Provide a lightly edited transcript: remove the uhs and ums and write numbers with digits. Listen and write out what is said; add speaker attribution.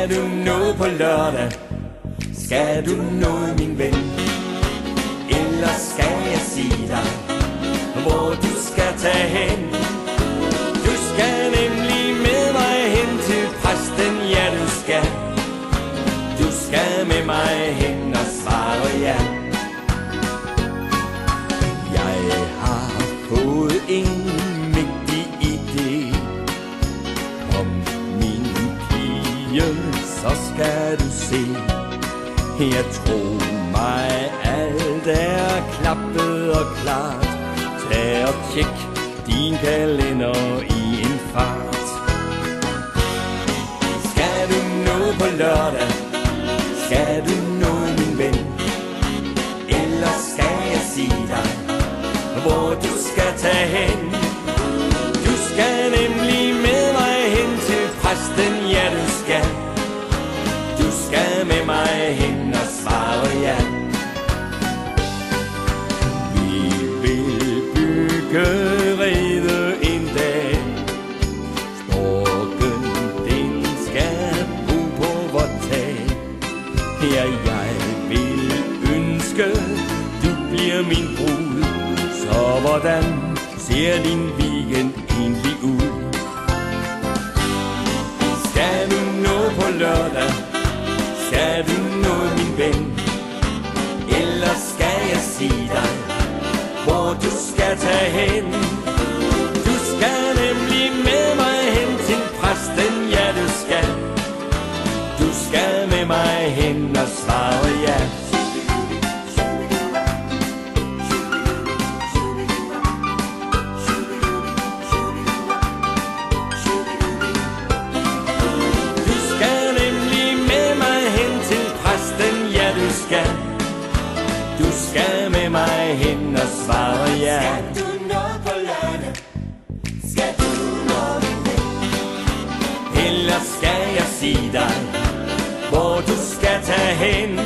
Speaker 1: Skal du noget på lørdag? Skal du noget, min ven? Eller skal jeg sige dig, hvor du skal tage hen? Du skal nemlig med mig hen til præsten, ja du skal. Du skal med mig hen og svare ja. Jeg har fået en mægtig idé om min pige, så skal du se. Jeg tror mig, alt er klappet og klart. Tag og tjek din kalender i en fart. Skal du noget på lørdag? Skal du noget, min ven? Eller skal jeg sige dig, hvor du skal tage hen? Du skal nemlig med mig hen til præsten, ja du skal. Du skal med mig hen og svare ja. Vi vil bygge rede en dag. Storken, den skal bo på vort tag. Ja, jeg vil ønske, du bliver min brud. Så hvordan ser din weekend egentlig ud? Skal du noget på lørdag? Skal du noget, min ven? Eller skal jeg sige dig, hvor du skal tage hen? Du skal nemlig med mig hen til præsten, ja du skal. Du skal med mig hen og svare ja. Du skal med mig hen og svare ja.
Speaker 2: Skal du noget på lørdag? Skal du noget, min ven?
Speaker 1: Eller skal jeg sige dig, hvor du skal tage hen?